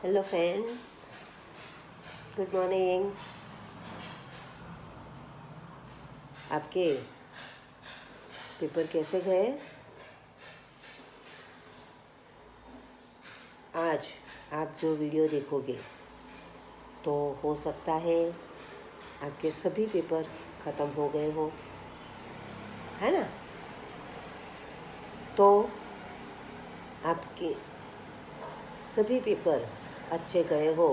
Hello friends, good morning. आपके paper कैसे गए? आज आप जो वीडियो देखोगे तो हो सकता है आपके सभी पेपर ख़त्म हो गए हो, है ना? तो आपके सभी पेपर अच्छे गए हो,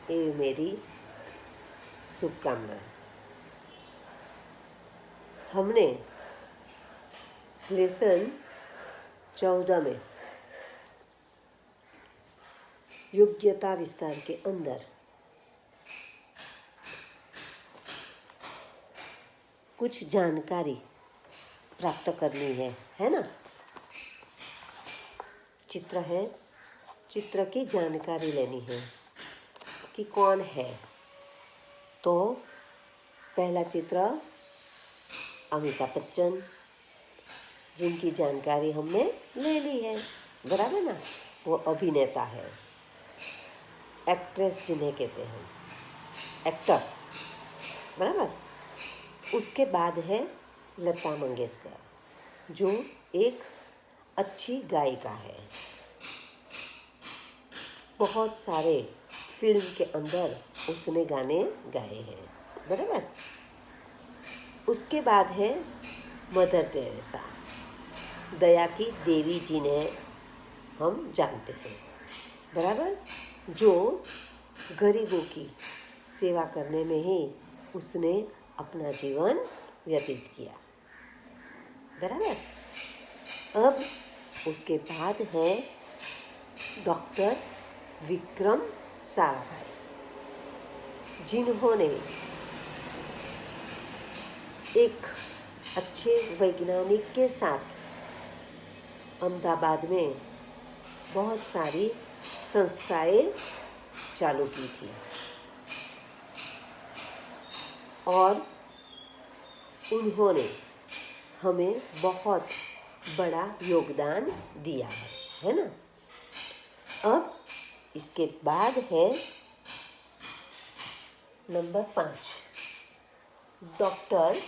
ये मेरी शुभकामना। हमने लेसन 14 में योग्यता विस्तार के अंदर कुछ जानकारी प्राप्त करनी है ना? चित्र है, चित्र की जानकारी लेनी है कि कौन है। तो पहला चित्र अमिताभ बच्चन, जिनकी जानकारी हमने ले ली है, बराबर ना? वो अभिनेता है, एक्ट्रेस जिन्हें कहते हैं, एक्टर, बराबर। उसके बाद है लता मंगेशकर, जो एक अच्छी गायिका है, बहुत सारे फिल्म के अंदर उसने गाने गाए हैं, बराबर। उसके बाद है मदर टेरेसा, दया की देवी जिन्हें हम जानते हैं, बराबर, जो गरीबों की सेवा करने में ही उसने अपना जीवन व्यतीत किया, बराबर। अब उसके बाद है डॉक्टर विक्रम साराभाई, जिन्होंने एक अच्छे वैज्ञानिक के साथ अहमदाबाद में बहुत सारी संस्थाएं चालू की थी और उन्होंने हमें बहुत बड़ा योगदान दिया है ना? अब इसके बाद है number 5, doctor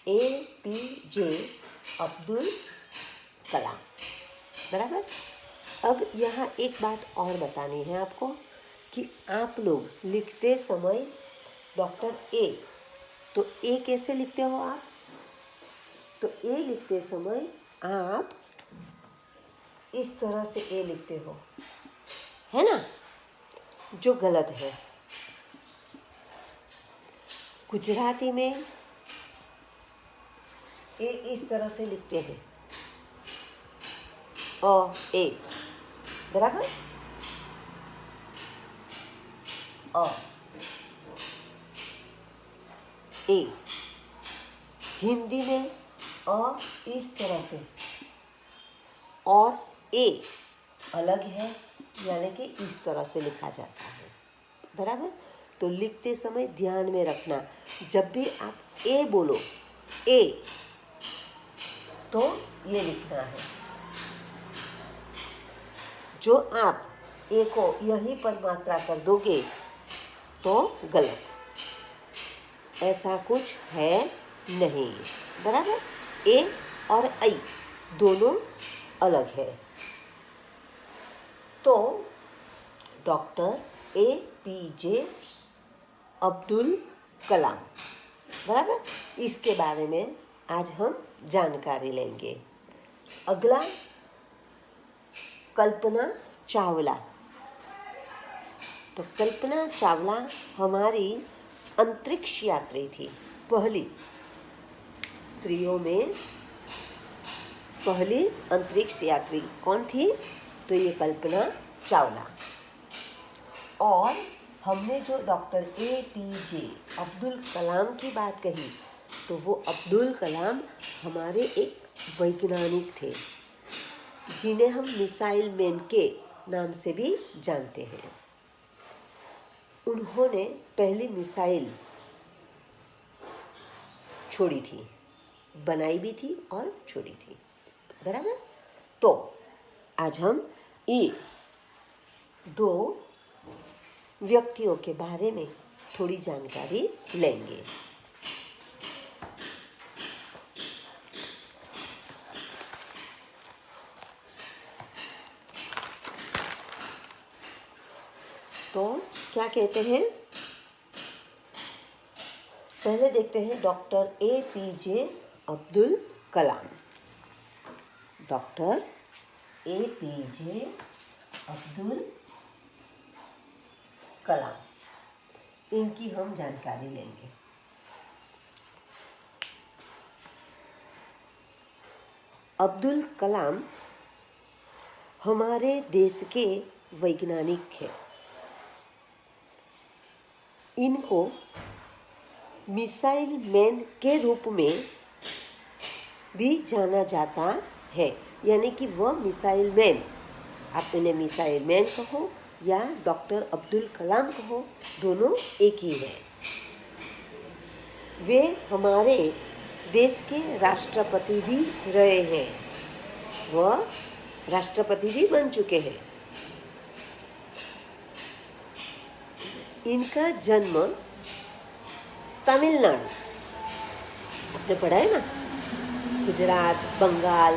APJ Abdul Kalam, बराबर। अब यहाँ एक बात और बतानी है आपको कि आप लोग लिखते समय डॉक्टर ए, तो ए कैसे लिखते हो आप? तो ए लिखते समय आप इस तरह से ए लिखते हो, है ना? जो गलत है। गुजराती में ए इस तरह से लिखते हैं, ए, बराबर, ए। हिंदी में इस तरह से और ए अलग है, यानी कि इस तरह से लिखा जाता है, बराबर। तो लिखते समय ध्यान में रखना, जब भी आप ए बोलो, ए, तो ये लिखना है। जो आप ए को यहीं पर मात्रा कर दोगे तो गलत, ऐसा कुछ है नहीं, बराबर। ए और आई दोनों अलग है। तो डॉक्टर APJ अब्दुल कलाम, बराबर, इसके बारे में आज हम जानकारी लेंगे। अगला कल्पना चावला। तो कल्पना चावला हमारी अंतरिक्ष यात्री थी, पहली स्त्रियों में पहली अंतरिक्ष यात्री कौन थी? तो ये कल्पना चावला। और हमने जो डॉक्टर APJ अब्दुल कलाम की बात कही, तो वो अब्दुल कलाम हमारे एक वैज्ञानिक थे, जिन्हें हम मिसाइल मैन के नाम से भी जानते हैं। उन्होंने पहली मिसाइल छोड़ी थी, बनाई भी थी और छोड़ी थी, बराबर। तो आज हम ये दो व्यक्तियों के बारे में थोड़ी जानकारी लेंगे। तो क्या कहते हैं, पहले देखते हैं doctor APJ Abdul Kalam. Doctor APJ Abdul Kalam, इनकी हम जानकारी लेंगे। अब्दुल कलाम हमारे देश के वैज्ञानिक हैं। इनको मिसाइल मैन के रूप में भी जाना जाता है, यानी कि वह मिसाइल मैन, आप इन्हें मिसाइल मैन कहो या डॉक्टर अब्दुल कलाम कहो, दोनों एक ही है। वे हमारे देश के राष्ट्रपति भी रहे हैं, वह राष्ट्रपति भी बन चुके हैं। इनका जन्म तमिलनाडु, आपने पढ़ा है ना, गुजरात, बंगाल,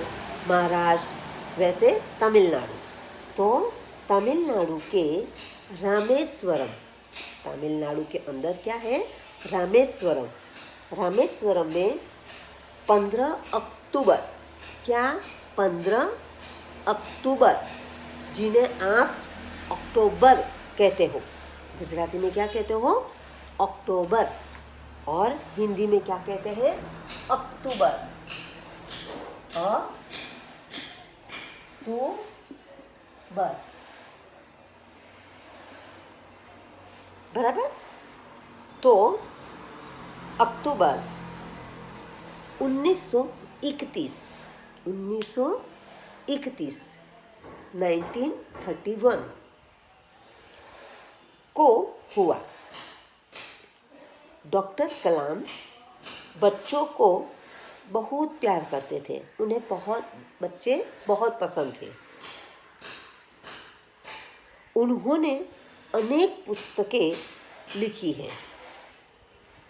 महाराष्ट्र, वैसे तमिलनाडु। तो तमिलनाडु के रामेश्वरम, तमिलनाडु के अंदर क्या है, रामेश्वरम। रामेश्वरम में 15 अक्टूबर, क्या 15 अक्टूबर, जिन्हें आप अक्टूबर कहते हो, गुजराती में क्या कहते हो, अक्टूबर, और हिंदी में क्या कहते हैं, अक्टूबर। अक्टूबर, बराबर। तो अक्टूबर 1931 1931 को हुआ। डॉक्टर कलाम बच्चों को बहुत प्यार करते थे, उन्हें बच्चे बहुत पसंद थे। उन्होंने अनेक पुस्तकें लिखी हैं।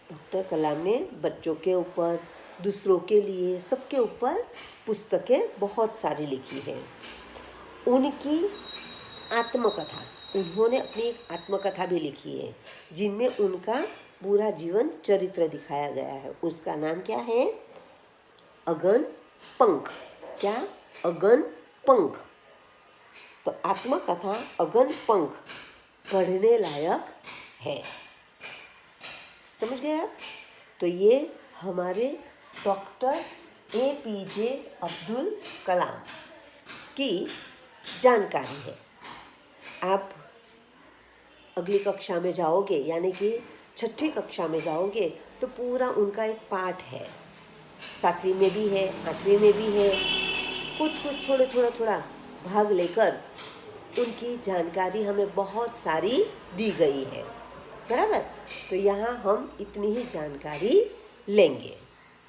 डॉक्टर कलाम ने बच्चों के ऊपर, दूसरों के लिए, सबके ऊपर पुस्तकें बहुत सारी लिखी हैं। उनकी आत्मकथा, उन्होंने अपनी एक आत्मकथा भी लिखी है, जिनमें उनका पूरा जीवन चरित्र दिखाया गया है। उसका नाम क्या है, अगन पंख। क्या, अगन पंख। तो आत्मकथा अगन पंख पढ़ने लायक है, समझ गए आप। तो ये हमारे डॉक्टर APJ अब्दुल कलाम की जानकारी है। आप अगली कक्षा में जाओगे, यानी कि 6ठी कक्षा में जाओगे, तो पूरा उनका एक पाठ है, 7वीं में भी है, 8वीं में भी है, कुछ थोड़ा भाग लेकर उनकी जानकारी हमें बहुत सारी दी गई है, बराबर। तो यहाँ हम इतनी ही जानकारी लेंगे,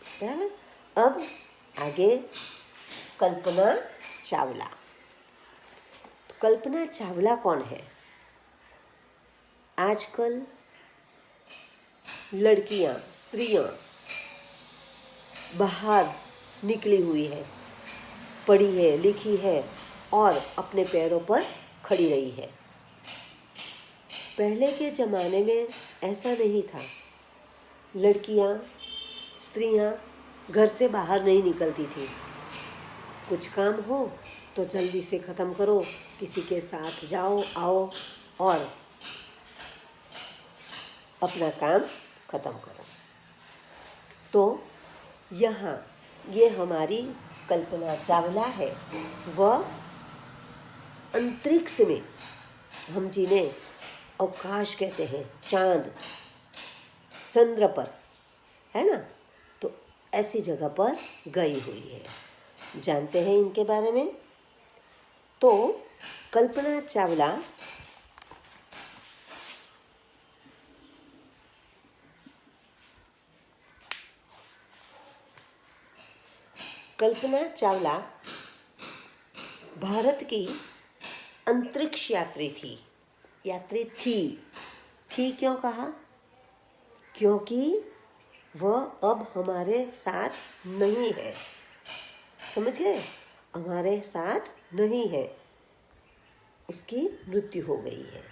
बराबर। अब आगे कल्पना चावला। तो कल्पना चावला कौन है? आजकल लड़कियां, स्त्रियां बाहर निकली हुई है, पढ़ी है, लिखी है और अपने पैरों पर खड़ी रही है। पहले के ज़माने में ऐसा नहीं था। लड़कियां, स्त्रियां घर से बाहर नहीं निकलती थी। कुछ काम हो तो जल्दी से ख़त्म करो, किसी के साथ जाओ आओ और अपना काम ख़त्म करो। तो यहाँ ये हमारी कल्पना चावला है, वह अंतरिक्ष में, हम जिन्हें अवकाश कहते हैं, चांद, चंद्र पर, है ना, तो ऐसी जगह पर गई हुई है। जानते हैं इनके बारे में। तो कल्पना चावला भारत की अंतरिक्ष यात्री थी। यात्री थी क्यों कहा? क्योंकि वह अब हमारे साथ नहीं है। समझ गए? हमारे साथ नहीं है, उसकी मृत्यु हो गई है।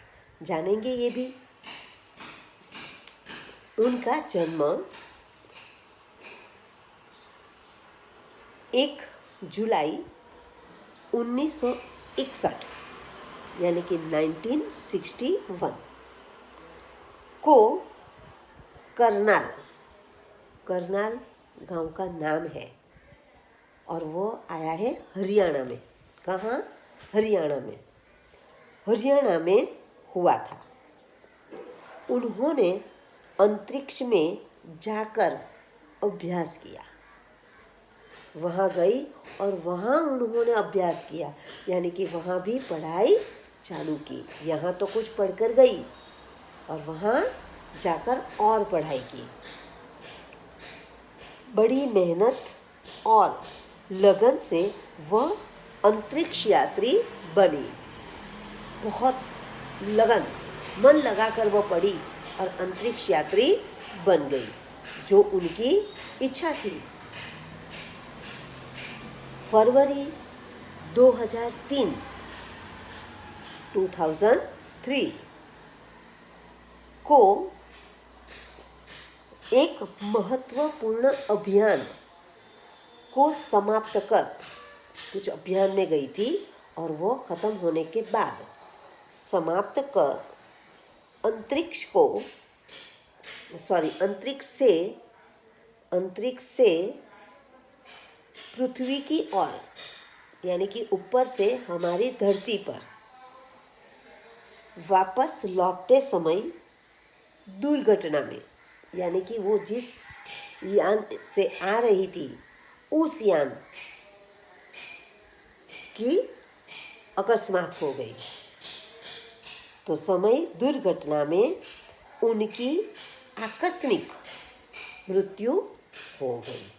जानेंगे ये भी। उनका जन्म 1 जुलाई 1961 यानी कि 1961 को करनाल गांव का नाम है और वो आया है हरियाणा में। कहाँ? हरियाणा में हुआ था। उन्होंने अंतरिक्ष में जाकर अभ्यास किया। वहाँ गई और वहाँ उन्होंने अभ्यास किया, यानी कि वहाँ भी पढ़ाई चालू की। यहाँ तो कुछ पढ़कर गई और वहाँ जाकर और पढ़ाई की। बड़ी मेहनत और लगन से वह अंतरिक्ष यात्री बनी। बहुत लगन, मन लगाकर वो पढ़ी और अंतरिक्ष यात्री बन गई, जो उनकी इच्छा थी। फरवरी 2003 को एक महत्वपूर्ण अभियान को समाप्त कर कुछ अभियान में गई थी और वो खत्म होने के बाद समाप्त कर अंतरिक्ष से पृथ्वी की ओर, यानी कि ऊपर से हमारी धरती पर वापस लौटते समय दुर्घटना में, यानी कि वो जिस यान से आ रही थी उस यान की अकस्मात हो गई। तो समय दुर्घटना में उनकी आकस्मिक मृत्यु हो गई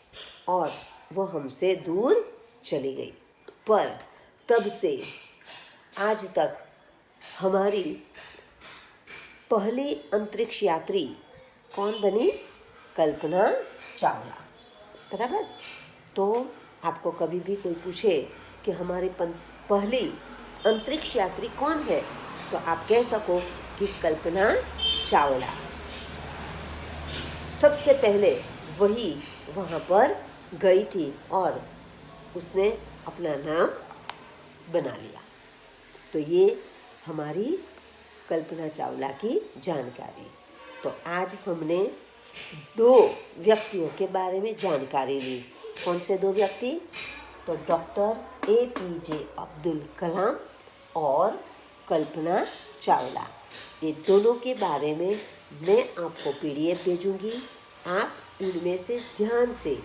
और वह हमसे दूर चली गई। पर तब से आज तक हमारी पहली अंतरिक्ष यात्री कौन बनी? कल्पना चावला। बराबर? तो आपको कभी भी कोई पूछे कि हमारी पहली अंतरिक्ष यात्री कौन है, तो आप कह सको कि कल्पना चावला। सबसे पहले वही वहाँ पर गई थी और उसने अपना नाम बना लिया। तो ये हमारी कल्पना चावला की जानकारी। तो आज हमने 2 व्यक्तियों के बारे में जानकारी ली। कौन से 2 व्यक्ति? तो डॉक्टर APJ अब्दुल कलाम और कल्पना चावला। ये दोनों के बारे में मैं आपको PDF भेजूंगी। आप इनमें से ध्यान से,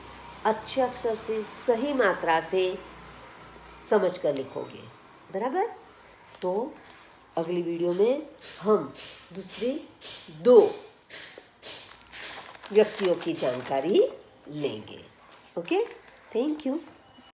अच्छे अक्षर से, सही मात्रा से समझ कर लिखोगे। बराबर? तो अगली वीडियो में हम दूसरी 2 व्यक्तियों की जानकारी लेंगे। Okay, thank you.